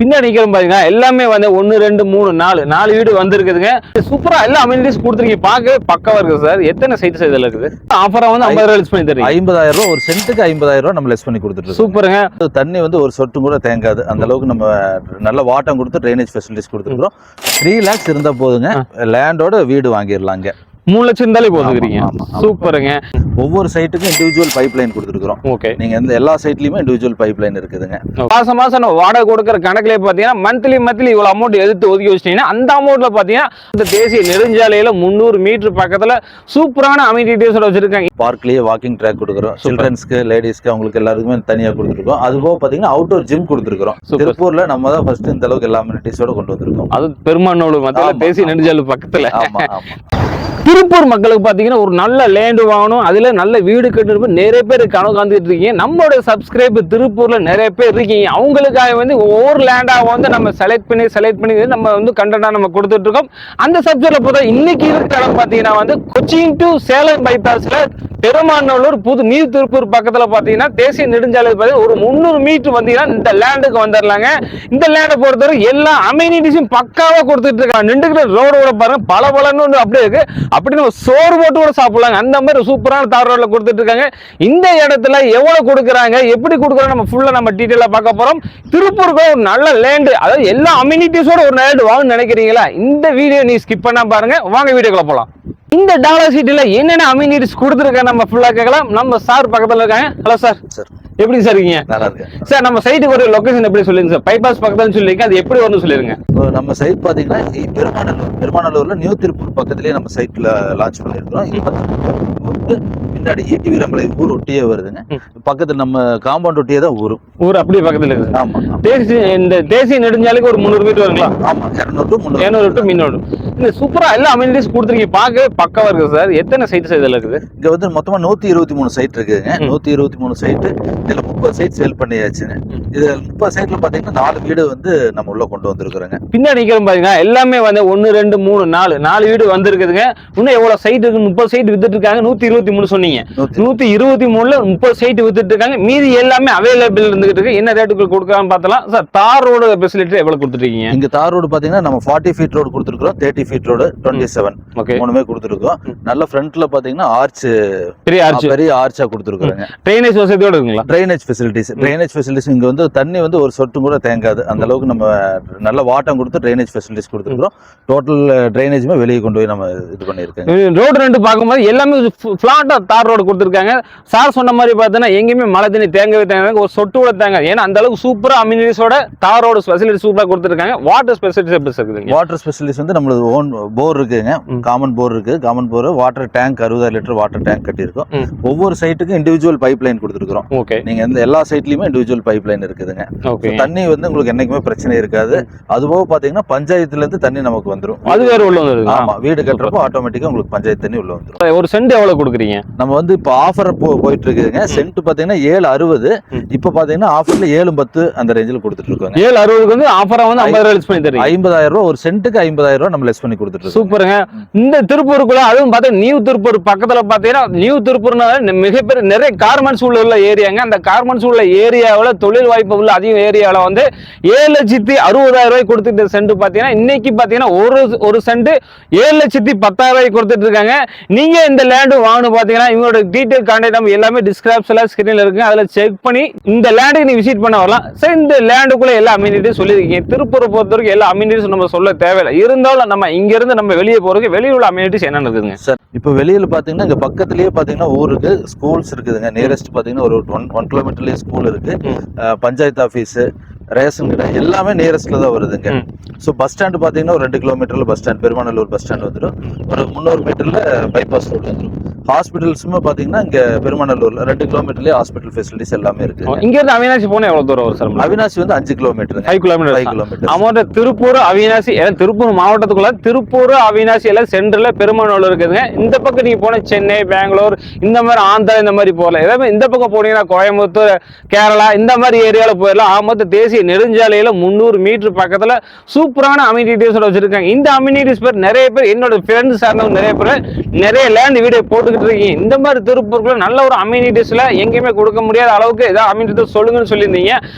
பின்னாடி நிக்கிறோம் பாருங்க, எல்லாமே வந்து 1 2 3 4 வீடு வந்திருக்குதுங்க. சூப்பரா எல்லா அமெனிட்டிஸ் கொடுத்துருக்கீங்க, பார்க்கவே பக்கவா இருக்கு சார். எத்தனை சைட்ஸ் இதுல இருக்குது? ஆஃபரா வந்து 50,000 லெஸ் பண்ணி தரீங்க. 50,000 ஒரு சென்ட்டுக்கு 50,000 நம்ம லெஸ் பண்ணி கொடுத்துட்டு. சூப்பருங்க. தண்ணி வந்து ஒரு சொட்டு கூட தேங்காது, அந்த அளவுக்கு நம்ம நல்ல வாட்டம் கொடுத்து ட்ரைனேஜ் ஃபெசிலிட்டிஸ் கொடுத்துருக்கோம். 3 lakhs இருந்தா போதுங்க, லேண்டோட வீடு வாங்கிடலாங்க. 3 லட்சம் இருந்தாலே போதுக்கிறீங்க. சூப்பருங்க. ஒவ்வொரு சைட்டுக்கும் இண்டிவிஜுவல் பைப் லைன் கொடுத்துருக்கோம். ஓகே, நீங்க இந்த எல்லா சைட்லயுமே இண்டிவிஜுவல் பைப் லைன் இருக்குதுங்க. மாசம் மாசம் வாடகை கொடுக்குற கணக்குல பாத்தீங்கன்னா மந்த்லி இவ்வளவு அமௌண்ட் எடுத்து ஒதுக்கி வச்சிட்டீங்கன்னா அந்த அமௌண்ட்ல பாத்தீங்கன்னா இந்த தேசிய நெடுஞ்சாலையில 300 மீட்டர் பக்கத்துல சூப்பரான அமெனிட்டிஸோட வச்சிருக்காங்க. பார்க்லயே வாக்கிங் ட்ராக் கொடுக்குறோம். சில்ட்ரன்ஸ்க்கு, லேடிஸ்க்கு, அவங்களுக்கு எல்லாருக்குமே தனியா கொடுத்துருக்கோம். அது போக பாத்தீங்கன்னா அவுட்டோர் ஜிம் கொடுத்துருக்கோம். திருப்பூர்ல நம்ம தான் ஃபர்ஸ்ட் இந்த அளவுக்கு எல்லா அமெனிட்டிஸோட கொண்டு வந்திருக்கோம். அது பெருமானோடு மத்தியில தேசிய நெடுஞ்சாலை பக்கத்துல. ஆமா ஆமா. திருப்பூர் மக்களுக்கு பாத்தீங்கன்னா ஒரு நல்ல லேண்டு வாங்கணும், அதுல நல்ல வீடு கட்டுறது நிறைய பேர் கனவு காந்துட்டு இருக்கீங்க. நம்மளோட சப்ஸ்கிரைப் திருப்பூர்ல நிறைய பேர் இருக்கீங்க. அவங்களுக்காக வந்து ஒவ்வொரு லேண்டா வந்து நம்ம செலக்ட் பண்ணி நம்ம வந்து கண்டென்ட்டா நம்ம கொடுத்துட்டு இருக்கோம். அந்த சப்ஜெக்ட்ல பார்த்தா இன்னைக்கு இருக்கிற இடம் பாத்தீங்கன்னா வந்து கொச்சின் டு சேலம் பைபாஸ்ல பெருமாநல்லூர் புது நியூ திருப்பூர் பக்கத்துல பாத்தீங்கன்னா தேசிய நெடுஞ்சாலை ஒரு 300 மீட்டர் வந்தீங்கன்னா இந்த லேண்டுக்கு வந்துடலாங்க. இந்த லேண்டை பொறுத்தவரை எல்லா அமெனிட்டிஸும் பக்காவா கொடுத்துட்டு இருக்காங்க. நின்றுக்கிற ரோடோட பாருங்க, பல அப்படியே இருக்கு. அப்படி நம்ம சோறு போட்டு கூட சாப்பிடலாங்க, அந்த மாதிரி சூப்பரான தார் ரோட்ல கொடுத்துட்டு இருக்காங்க. இந்த இடத்துல எவ்வளவு கொடுக்குறாங்க, எப்படி கொடுக்குறாங்க, நம்ம ஃபுல்லா நம்ம டீட்டெயிலா பார்க்க போறோம். திருப்பூருக்கு ஒரு நல்ல லேண்டு, அதாவது எல்லா அமெனிட்டிஸோட ஒரு லேண்டு வாங்கணும்னு நினைக்கிறீங்களா? இந்த வீடியோ நீ ஸ்கிப் பண்ணா பாருங்க. வாங்க வீடியோக்குள்ள போலாம். இந்த டாலர் சிட்டில என்னென்ன அமெனிட்டிஸ் கொடுத்துருக்காங்க நம்ம ஃபுல்லா கேட்கலாம். நம்ம சார் பக்கத்துல இருக்காங்க. Hello sir. சார் எப்படி சார் இருக்கீங்க? நல்லா இருக்கேன் சார். நம்ம சைட்டுக்கு ஒரு லொகேஷன் எப்படி சொல்லுங்க சார்? பைபாஸ் பக்கத்துல சொல்லிருக்கீங்க, அது எப்படி வரும்னு சொல்லிருங்க. நம்ம சைட் பாத்தீங்கன்னா பெருமாநல்லூர்ல நியூ திருப்பூர் பக்கத்துலயே நம்ம சைட்ல லான்ச் பண்ணிருக்கோம். இது பின்னாடி ஈட்டி வீரமலை ஊர் ஒட்டியே வருதுங்க. பக்கத்துல நம்ம காம்பவுண்ட் ஒட்டியே தான் ஊர் அப்படியே பக்கத்துல இருக்கு. ஆமா. இந்த தேசிய நெடுஞ்சாலைக்கு ஒரு 300 மீட்டர் வருங்களா? ஆமா, 200 to 300. இந்த சூப்பரா எல்லா அமெனிட்டிஸ் கொடுத்துருக்கீங்க, பார்க்கவே பக்கவா இருக்கு சார். எத்தனை சைட்ஸ் இதுல இருக்குது? இங்க வந்து மொத்தமா 123 சைட் இருக்குதுங்க. 123 சைட், இதுல 30 சைட் சேல் பண்ணியாச்சுங்க. இது 30 சைட்ல பாத்தீங்கன்னா 4 வீடு வந்து நம்ம உள்ள கொண்டு வந்திருக்கிறோங்க. பின்னாடி நிக்கிறோம் பாருங்க, எல்லாமே வந்து 1 2 3 4 வீடு வந்திருக்குதுங்க. இன்னும் எவ்வளவு சைட் இருக்கு? 30 சைட் வித்துட்டு இருக்காங்க. 123 சொன்னீங்க. 123ல 30 சைட் வித்துட்டு இருக்காங்க. மீதி எல்லாமே அவைலபிள் இருந்துகிட்டு இருக்கு. என்ன ரேட்டுக்கு கொடுக்கலாம்னு பார்த்தலாம் சார். தார் ரோடு ஃபெசிலிட்டி எவ்வளவு கொடுத்துருக்கீங்க? இங்க தார் ரோடு பாத்தீங்கன்னா நம்ம 40 ஃபீட் ரோடு கொடுத்துருக்கோம், 30 ஃபீட் ரோடு, 27 மூணுமே கொடுத்துருக்கோம். நல்ல ஃப்ரண்ட்ல பாத்தீங்கன்னா ஆர்ச், பெரிய ஆர்ச்சா கொடுத்துருக்காங்க. ட்ரைனேஜ் வசதியோட இருக்குங்களா? ட்ரைனேஜ் ஃபெசிலிட்டிஸ் இங்க வந்து தண்ணி வந்து ஒரு சொட்டு கூட தேங்காது, அந்த அளவுக்கு நம்ம நல்ல வாட்டம் கொடுத்து ட்ரைனேஜ் ஃபெசிலிட்டிஸ் கொடுத்துருக்கோம். டோட்டல் ட்ரைனேஜுமே வெளியே கொண்டு போய் நம்ம இது பண்ணிருக்கோம். ரோடு ரெண்டு பார்க்கும்போது எல்லாமே பிளாட்டா தார் ரோடு கொடுத்துருக்காங்க. சார் சொன்ன மாதிரி பார்த்தீங்கன்னா எங்கேயுமே மழை தண்ணி தேங்க ஒரு சொட்டு கூட தேங்க, ஏன்னா அந்த அளவுக்கு சூப்பரா அமெனிட்டிஸோட தார் ரோடு ஃபெசிலிட்டி சூப்பரா கொடுத்துருக்காங்க. வாட்டர் ஃபெசிலிட்டிஸ் எப்படி இருக்குது? வாட்டர் ஃபெசிலிட்டிஸ் வந்து நம்மளது ஓன் போர் இருக்குங்க, காமன் போர் இருக்கு. Common bore, water tank 60,000 litre water tank கட்டியிருக்கோம். ஒவ்வொரு சைட்டுக்கும் இண்டிவிஜுவல் பைப் லைன் கொடுத்துருக்கோம். ஓகே, நீங்க இந்த எல்லா சைட்லயுமே இண்டிவிஜுவல் பைப் லைன் இருக்குதுங்க. தண்ணி வந்து உங்களுக்கு என்னைக்குமே பிரச்சனை இருக்காது. அது போக பாத்தீங்கன்னா பஞ்சாயத்துல இருந்து தண்ணி நமக்கு வந்துடும். அது வேற உள்ள வந்துருது. ஆமா, வீடு கட்டுறப்போ ஆட்டோமேட்டிக்கா உங்களுக்கு பஞ்சாயத்து தண்ணி உள்ள வந்துடும். ஒரு சென்ட் எவ்வளவு கொடுக்குறீங்க? நம்ம வந்து இப்ப ஆஃபர் போயிட்டு இருக்குதுங்க. சென்ட் பாத்தீங்கன்னா 760. இப்ப பாத்தீங்கன்னா ஆஃபர்ல 710 அந்த ரேஞ்சில கொடுத்துட்டு இருக்கோம். 760க்கு வந்து ஆஃபரா வந்து 50,000 லெஸ் பண்ணி தரீங்க. 50,000 ஒரு சென்ட்டுக்கு 50,000 நம்ம லெஸ் பண்ணி கொடுத்துட்டு இருக்கோம். சூப்பருங்க. இந்த திருப்பூருக்குள்ள அதுவும் பார்த்தா நியூ திருப்பூர் பக்கத்துல பாத்தீங்கன்னா நியூ திருப்பூர்னா மிகப்பெரிய நிறைய கார்மெண்ட்ஸ் உள்ள ஏரியாங்க. அந்த கார்மெண்ட்ஸ் உள்ள ஏரியாவில் தொழில் வாய்ப்பு உள்ள அதிக ஏரியாவில் வந்து 7,60,000 கொடுத்துட்டு சென்ட் பாத்தீங்கன்னா இன்னைக்கு பாத்தீங்கன்னா ஒரு சென்ட் 7,10,000 கொடுத்துட்டு இருக்காங்க. நீங்க இந்த லேண்டு வாங்கணும் பாத்தீங்கன்னா இவங்களோட டீடைல் கான்டாக்ட் நம்பர் எல்லாமே டிஸ்கிரிப்ஷன்ல ஸ்கிரீன்ல இருக்கு, அதுல செக் பண்ணி இந்த லேண்டுக்கு நீ விசிட் பண்ண வரலாம். சரி, இந்த லேண்டுக்குள்ள எல்லா அமெனிட்டிஸ் சொல்லியிருக்கீங்க. திருப்பூரை பொறுத்த வரைக்கும் எல்லா அமெனிட்டிஸ் நம்ம சொல்ல தேவையில்லை. இருந்தாலும் நம்ம இங்க இருந்து நம்ம வெளியே போறதுக்கு வெளியே உள்ள அமெனிட்டிஸ் என்னன்னு இருக்குங்க சார்? இப்போ வெளியில பாத்தீங்கன்னா இங்க பக்கத்துலயே பாத்தீங்கன்னா ஊருக்கு ஸ்கூல்ஸ் இருக்குதுங்க. நியரஸ்ட் பாத்தீங்கன்னா ஒரு 1 கிலோமீட்டர்லயே ஸ்கூல் இருக்கு. பஞ்சாயத்து ஆபீஸ், ரேஷன் கடை எல்லாமே நியரஸ்ட்ல தான் வருதுங்க. ஸோ பஸ் ஸ்டாண்ட் பாத்தீங்கன்னா ஒரு 2 கிலோமீட்டர்ல bus stand, Perumanallur bus stand வந்துடும். ஒரு 300 மீட்டர்ல பைபாஸ் ரோடு வந்துடும். ஹாஸ்பிட்டல்ஸுமே பாத்தீங்கன்னா இங்க பெருமாநல்லூர்ல 2 கிலோமீட்டர்லயே ஹாஸ்பிட்டல் ஃபெசிலிட்டிஸ் எல்லாமே இருக்கு. இங்க இருந்து அவினாசி போனா எவ்வளவு தூரம் வரும் சார்? அவினாசி வந்து 5 kilometre. 5 kilometre. Amount Tiruppur Avinashi, Tiruppur மாவட்டத்துக்குள்ள திருப்பூர் அவினாசி எல்லாம் சென்டர்ல பெருமாநல்லூர் இருக்குதுங்க. இந்த பக்கம் நீங்க போன சென்னை, பெங்களூர், இந்த மாதிரி ஆந்திரா இந்த மாதிரி போகலாம். ஏதாவது இந்த பக்கம் போனீங்கன்னா கோயம்புத்தூர், கேரளா இந்த மாதிரி ஏரியாவில் போயிடலாம். ஆமத்து தேசிய நெடுஞ்சாலையில 300 மீட்டர் பக்கத்துல சூப்பரான அமெனிட்டிஸோட வச்சிருக்காங்க. இந்த அமெனிட்டிஸ் பேர் நிறைய பேர் என்னோட ஃப்ரெண்ட்ஸ் சார்ந்தவங்க நிறைய பேர் நிறைய லேண்ட் வீடியோ போட்டு கொடுத்துக்கிட்டு இருக்கீங்க. இந்த மாதிரி திருப்பூருக்குள்ள நல்ல ஒரு அம்யூனிட்டிஸ்ல எங்கேயுமே கொடுக்க முடியாத அளவுக்கு ஏதாவது அம்யூனிட்டிஸ் சொல்லுங்கன்னு சொல்லியிருந்தீங்க.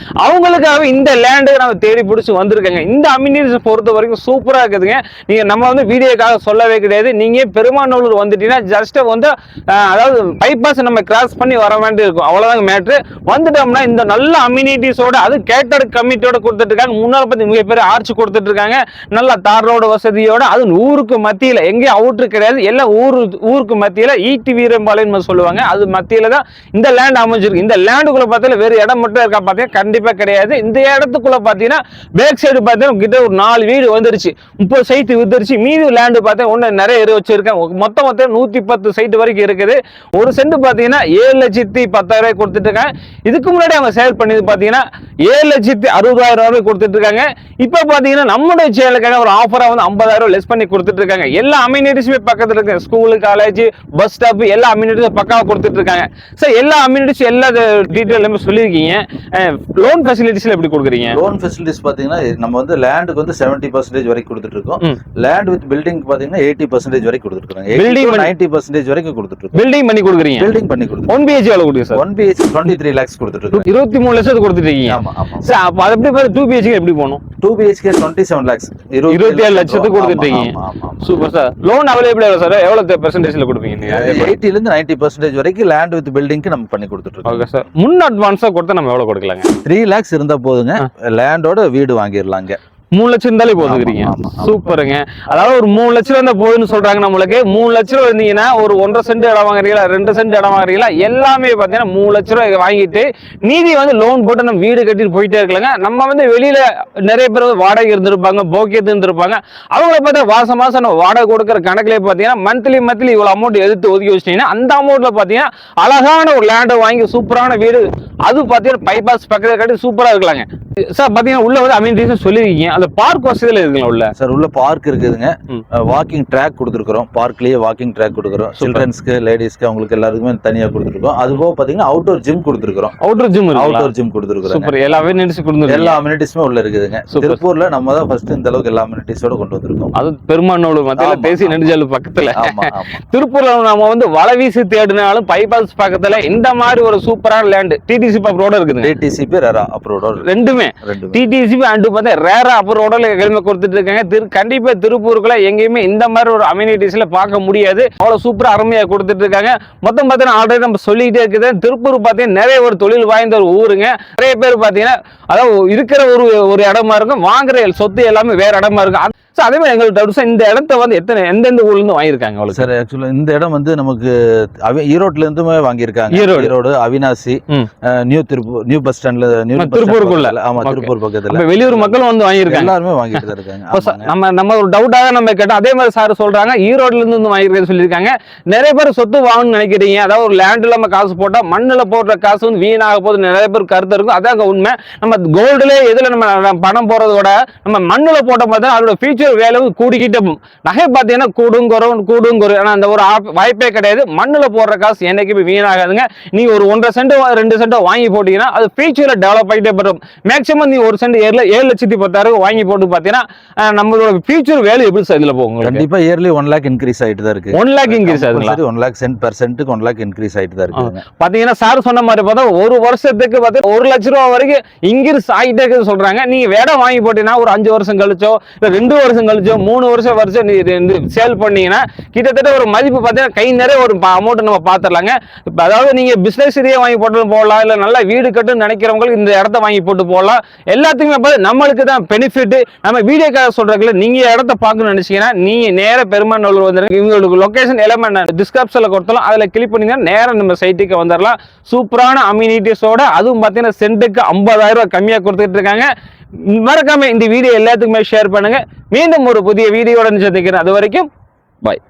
அவங்களுக்காக இந்த லேண்டுக்கு நம்ம தேடி பிடிச்சி வந்திருக்கேங்க. இந்த அம்யூனிட்டிஸ் பொறுத்த வரைக்கும் சூப்பரா இருக்குதுங்க. நீங்க நம்ம வந்து வீடியோக்காக சொல்லவே கிடையாது. நீங்க பெருமாநல்லூர் வந்துட்டீங்கன்னா ஜஸ்ட் வந்து அதாவது பைபாஸ் நம்ம கிராஸ் பண்ணி வர வேண்டி இருக்கும், அவ்வளவுதான் மேட்ரு. வந்துட்டோம்னா இந்த நல்ல அம்யூனிட்டிஸோட அது கேட்டட் கமிட்டியோட கொடுத்துட்டு இருக்காங்க. முன்னாள் பத்தி மிகப்பெரிய ஆர்ச் கொடுத்துட்டு இருக்காங்க, நல்ல தார் ரோடு வசதியோட. அது ஊருக்கு மத்தியில, எங்கேயும் அவுட்ரு கிடையாது, எல்லாம் ஊருக்கு மத்தியில ஈட்டி வீரம்பாளையம் சொல்லுவாங்க, அது மத்தியில தான் இந்த லேண்ட் அமைஞ்சிருக்கு. இந்த லேண்டுக்குள்ள பார்த்தீங்கன்னா வேறு இடம் மட்டும் இருக்கா பார்த்தீங்கன்னா கண்டிப்பா கிடையாது. இந்த இடத்துக்குள்ள பார்த்தீங்கன்னா பேக் சைடு பார்த்தீங்கன்னா கிட்ட ஒரு 4 வீடு வந்துருச்சு, 30 சைட் வித்துருச்சு. மீதி லேண்டு பார்த்தீங்கன்னா ஒன்று நிறைய வச்சிருக்கேன். மொத்தம் 110 சைட் வரைக்கும் இருக்குது. ஒரு சென்ட் பார்த்தீங்கன்னா 7,10,000 கொடுத்துட்டு இருக்காங்க. இதுக்கு முன்னாடி அவங்க சேல் பண்ணது பார்த்தீங்கன்னா 7,60,000 கொடுத்துட்டு இருக்காங்க. இப்போ பார்த்தீங்கன்னா நம்மளுடைய சேனலுக்காக ஒரு ஆஃபரா வந்து 50,000 லெஸ் பண்ணி கொடுத்துட்டு இருக்காங்க. எல்லா அம்யூனிட்டிஸுமே பக்கத்துல இருக்கு, ஸ்கூலு, காலேஜ், பஸ் ஸ்டாப், எல்லா அம்யூனிட்டிஸும் பக்காவா கொடுத்துட்டு இருக்காங்க. சார் எல்லா அம்யூனிட்டிஸ் எல்லா டீட்டெயில் எல்லாமே சொல்லியிருக்கீங்க. லோன் ஃபெசிலிட்டிஸ்ல எப்படி கொடுக்குறீங்க? லோன் ஃபெசிலிட்டிஸ் பாத்தீங்கன்னா நம்ம வந்து லேண்டுக்கு வந்து 70% வரைக்கும் கொடுத்துட்டு இருக்கோம். லேண்ட் வித் பில்டிங் பாத்தீங்கன்னா 80% வரைக்கும் கொடுத்துட்டு இருக்காங்க. பில்டிங் 90% வரைக்கும் கொடுத்துட்டு இருக்கோம். பில்டிங் பண்ணி கொடுக்குறீங்க? பில்டிங் பண்ணி கொடுத்துருக்கோம். 1 BHK எவ்வளவு கொடுக்குறீங்க சார்? 1 BHK 23 lakhs கொடுத்துட்டு இருக்கோம். 23 லட்சத்துக்கு கொடுத்துட்டு இருக்கீங்க. ஆமா ஆமா சார். அப்ப அது எப்படி பாரு 2 BHK எப்படி போணும்? 2 BHK 27 lakhs 27 லட்சத்துக்கு கொடுத்துட்டு இருக்கீங்க. Super sir. லோன் அவைலபிள் எவ்வளவு சார்? எவ்வளவு பெர்சன்டேஜ்ல கொடுப்பீங்க நீங்க? 80 ல இருந்து 90% வரைக்கும் லேண்ட் வித் பில்டிங்க்கு நம்ம பண்ணி கொடுத்துட்டு இருக்கோம். Okay sir. முன் அட்வான்ஸா கொடுத்தா நம்ம எவ்வளவு கொடுக்கலாங்க? 3 lakhs இருந்தா போதுங்க, லேண்டோட வீடு வாங்கிடலாங்க. 3 லட்சம் இருந்தாலே போதுக்கிறீங்க. சூப்பருங்க. அதாவது ஒரு 3 லட்சம் இருந்தா போதுன்னு சொல்றாங்க. நம்மளுக்கு 3 லட்சம் இருந்தீங்கன்னா ஒரு 1.5 சென்ட் இடம் வாங்குறீங்களா, 2 சென்ட் இடம் வாங்குறீங்களா, எல்லாமே பாத்தீங்கன்னா 3 லட்சம் ரூபாய் வாங்கிட்டு மீதி வந்து லோன் போட்டு நம்ம வீடு கட்டிட்டு போயிட்டே இருக்கலாங்க. நம்ம வந்து வெளியில நிறைய பேர் வாடகை இருந்திருப்பாங்க, போக்கியத்து இருந்திருப்பாங்க. அவங்கள பார்த்தா மாசம் நம்ம வாடகை கொடுக்குற கணக்குல பாத்தீங்கன்னா மந்த்லி இவ்வளவு அமௌண்ட் எடுத்து ஒதுக்கி வச்சிட்டீங்கன்னா அந்த அமௌண்ட்ல பாத்தீங்கன்னா அழகான ஒரு லேண்டை வாங்கி சூப்பரான வீடு, அது பாத்தீங்கன்னா பைபாஸ் பக்கத்துல கட்டி சூப்பரா இருக்கலாங்க. சார் பாத்தீங்கன்னா உள்ள வந்து அமீன் சொல்லிருக்கீங்க, அந்த பார்க் வசதியில இருக்குங்களா உள்ள? சார் உள்ள பார்க் இருக்குதுங்க, வாக்கிங் ட்ராக் கொடுத்துருக்கோம். பார்க்லயே வாக்கிங் ட்ராக் கொடுக்குறோம். சில்ட்ரன்ஸ்க்கு, லேடிஸ்க்கு, அவங்களுக்கு எல்லாருக்குமே தனியா கொடுத்துருக்கோம். அது போக பாத்தீங்கன்னா அவுட்டோர் ஜிம் கொடுத்துருக்கோம். அவுட்டோர் ஜிம் கொடுத்துருக்கோம். சூப்பர். எல்லா அம்யூனிட்டிஸும் கொடுத்துருக்கோம். எல்லா அம்யூனிட்டிஸுமே உள்ள இருக்குதுங்க. திருப்பூர்ல நம்ம தான் ஃபர்ஸ்ட் இந்த அளவுக்கு எல்லா அம்யூனிட்டிஸோட கொண்டு வந்திருக்கோம். அது பெருமாநல்லூர் மத்தியில பேசி நெடுஞ்சாலை பக்கத்துல. திருப்பூர்ல நம்ம வந்து வளவீசி தேடினாலும் பைபாஸ் பக்கத்துல இந்த மாதிரி ஒரு சூப்பரான லேண்ட் டிடிசிபி அப்ரோட இருக்குது. டிடிசிபி ரேரா அப்ரோட ரெண்டுமே டிடிசிபி அண்ட் பார்த்தா ரேரா அப்ரோட கிளம்பி கொடுத்துட்டு இருக்காங்க. கண்டிப்பா திருப்பூருக்குள்ள எங்கேயுமே இந்த மாதிரி ஒரு அம்யூனிட்டிஸ்ல பார்க்க முடியாது. அவ்வளவு சூப்பரா அருமையா கொடுத்துட்டு இருக்காங்க. மொத்தம் பார்த்தீங்கன்னா ஆல்ரெடி நம்ம சொல்லிட்டே இருக்குது, திருப்பூர் பார்த்தீங்கன்னா நிறைய ஒரு தொழில் வாய்ந்த ஒரு ஊருங்க. நிறைய பேர் பார்த்தீங்கன்னா அதாவது இருக்கிற ஒரு இடமா இருக்கும், வாங்குற சொத்து எல்லாமே வேற இடமா இருக்கும். அதே மாதிரி எங்களுக்கு இந்த இடத்த வந்து எந்தெந்த ஊர்ல இருந்து வாங்கியிருக்காங்க சார்? ஆக்சுவலா இந்த இடம் வந்து நமக்கு ஈரோட்ல இருந்துமே வாங்கியிருக்காங்க. ஈரோடு, அவினாசி, நியூ பஸ் ஸ்டாண்ட்ல, திருப்பூருக்குள்ள. ஆமா, திருப்பூர் பக்கத்துல வெளியூர் மக்களும் வந்து வாங்கியிருக்காங்க. எல்லாருமே வாங்கிட்டு தான் இருக்காங்க. நம்ம ஒரு டவுட்டாக நம்ம கேட்டோம். அதே மாதிரி சார் சொல்றாங்க ஈரோட்ல இருந்து வாங்கிருக்கேன்னு சொல்லியிருக்காங்க. நிறைய பேர் சொத்து வாங்கணும்னு நினைக்கிறீங்க, அதாவது ஒரு லேண்ட்ல நம்ம காசு போட்டா மண்ணுல போடுற காசு வந்து வீணாக போது நிறைய பேர் கருத்து இருக்கும். அதாங்க உண்மை. நம்ம கோல்டுல எதுல நம்ம பணம் போறதோட நம்ம மண்ணுல போட்ட பார்த்தா அதோட ஃபியூச்சர் வேலை கூடிக்கிட்டே நகை பார்த்தீங்கன்னா கூடும் குறையும். ஆனா அந்த ஒரு வாய்ப்பே கிடையாது. மண்ணுல போடுற காசு என்னைக்குமே வீணாகாதுங்க. நீ ஒரு 1.5 சென்ட் 2 சென்ட் வாங்கி போட்டீங்கன்னா அது ஃபியூச்சர்ல டெவலப் ஆகிட்டே வரும். மேக்ஸிமம் நீ 1 சென்ட் 7,10,000 வாங்கி போட்டு பாத்தீங்கன்னா நம்மளோட ஃபியூச்சர் வேல்யூ எப்படி சார் இதுல போகும்? கண்டிப்பா இயர்லி 1 lakh இன்க்ரீஸ் ஆயிட்டு தான் இருக்கு. 1 lakh இன்க்ரீஸ் ஆகுதுங்களா? 1 lakh சென்ட் பெர் சென்ட்டுக்கு 1 lakh இன்க்ரீஸ் ஆயிட்டு தான் இருக்கு. பாத்தீங்கன்னா சார் சொன்ன மாதிரி பார்த்தா ஒரு வருஷத்துக்கு பார்த்தா 1 லட்ச ரூபா வரைக்கும் இன்க்ரீஸ் ஆகிட்டே இருக்குன்னு சொல்றாங்க. நீங்க வேடம் வாங்கி போட்டீங்கன்னா ஒரு 5 வருஷம் கழிச்சோ இல்ல 2 வருஷம் கழிச்சோ 3 வருஷம் நீ சேல் பண்ணீங்கன்னா கிட்டத்தட்ட ஒரு மதிப்பு பார்த்தீங்கன்னா கை நிறைய ஒரு அமௌண்ட் நம்ம பாத்துடலாங்க. அதாவது நீங்க பிசினஸ் ரீதியா வாங்கி போட்டு போடலாம், இல்ல நல்லா வீடு கட்டுன்னு நினைக்கிறவங்களுக்கு இந்த இடத்த வாங்கி போட்டு போடலாம். எல்லாத்துக்குமே நம்மளுக்கு தான் பெனிஃபிட். நம்ம வீடியோக்காக சொல்றதுல நீங்க இடத்த பார்க்கணும்னு நினைச்சீங்கன்னா நீங்க நேர பெருமாநல்லூர் வந்துருங்க. இவங்களுக்கு லொகேஷன் எல்லாமே டிஸ்கிரிப்ஷன்ல கொடுத்தாலும் அதுல கிளிக் பண்ணீங்கன்னா நேரம் நம்ம சைட்டுக்கு வந்துடலாம். சூப்பரான அம்யூனிட்டிஸோட, அதுவும் பார்த்தீங்கன்னா சென்ட்டுக்கு 50,000 ரூபாய் கம்மியா கொடுத்துட்டு இருக்காங்க. மறக்காம இந்த வீடியோ எல்லாத்துக்குமே ஷேர் பண்ணுங்க. மீண்டும் ஒரு புதிய வீடியோட சந்திக்கிறேன். அது வரைக்கும் பாய்.